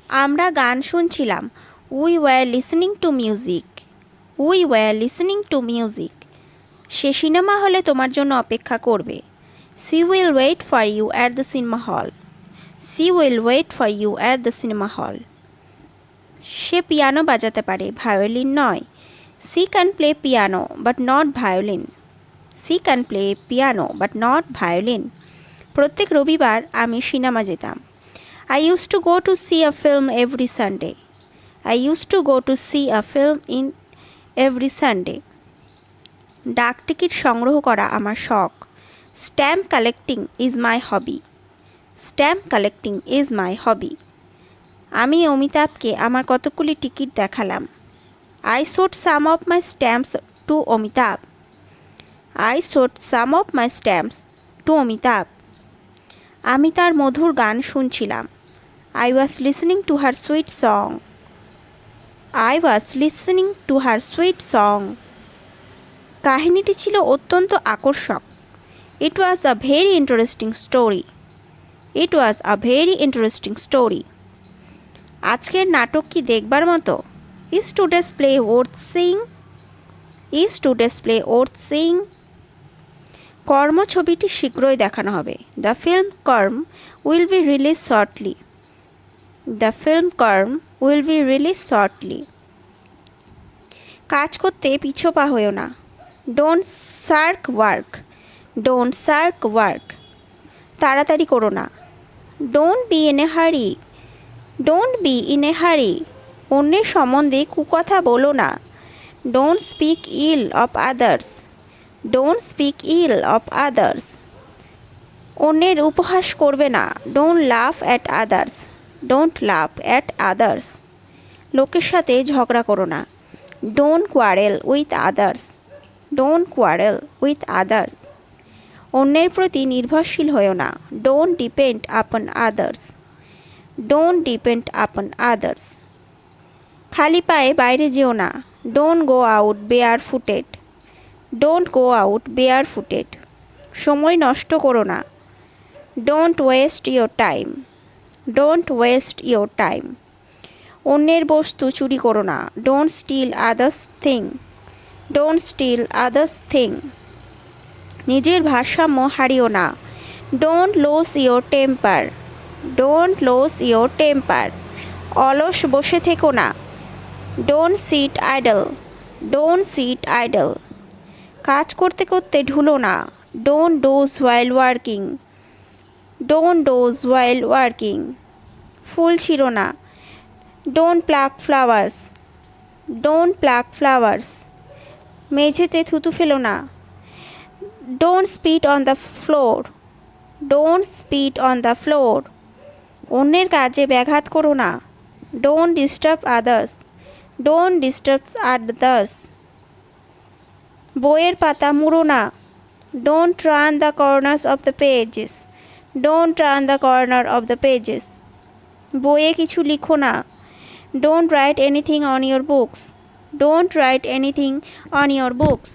আমরা গান শুনছিলাম। We were listening to music. We were listening to music. সে সিনেমা হলে তোমার জন্য অপেক্ষা করবে। She will wait for you at the cinema hall. She will wait for you at the cinema hall. সে পিয়ানো বাজাতে পারে, ভায়োলিন নয়। She can play piano but not violin. She can play piano but not violin. প্রত্যেক রবিবার আমি cinema যেতাম। I used to go to see a film every Sunday. I used to go to see a film in every Sunday. ডাক টিকিট সংগ্রহ করা আমার শখ। Stamp collecting is my hobby. Stamp collecting is my hobby. আমি অমিতাভকে আমার কতগুলি টিকিট দেখালাম। I showed some of my stamps to Amitabh. I showed some of my stamps to Amitabh. আমি তার মধুর গান শুনছিলাম। I was listening to her sweet song. I was listening to her sweet song. কাহিনীটি ছিল অত্যন্ত আকর্ষক। It was a very interesting story. It was a very interesting story. আজকের নাটক কি দেখবার মতো? Is today's play worth seeing? Is today's play worth seeing? কর্ম ছবিটি শীঘ্রই দেখানো হবে। The film Karm will be released shortly. The film Karm will be released shortly. কাজ করতে পিছপা হয়েও না। Don't shirk work. Don't shirk work. তাড়াতাড়ি করো না। Don't be in a hurry. Don't be in a hurry. অন্যের সম্বন্ধে কুকথা বলো না। Don't speak ill of others. Don't speak ill of others. অন্যের উপহাস করবে না। Don't laugh at others. Don't laugh at others. লোকের সাথে ঝগড়া করো না। Don't quarrel with others. Don't quarrel with others. অন্যের প্রতি নির্ভরশীল হয়ো না। Don't depend upon others. Don't depend upon others. খালি পায়ে বাইরে যেও না। Don't go out barefooted. Don't go out barefooted. সময় নষ্ট করো না। Don't waste your time. Don't waste your time. অন্যের বস্তু চুরি করো না। Don't steal others' thing. Don't steal others' thing. নিজের ভারসাম্য হারিও না। Don't lose your temper. Don't lose your temper. অলস বসে থেকো না। Don't sit idle. Don't sit idle. কাজ করতে করতে ঢুলো না। Don't doze while working. Don't doze while working. ফুল ছিঁড়ো না। Don't pluck flowers. Don't pluck flowers. মেঝেতে থুতু ফেলো না। Don't spit on the floor. Don't spit on the floor. অন্যের কাজে ব্যাঘাত করো না। Don't disturb others. Don't disturb others. বইয়ের পাতা মুড়ো না। Don't turn the corners of the pages. Don't turn the corner of the pages. বইয়ে কিছু লিখো না। Don't write anything on your books. Don't write anything on your books.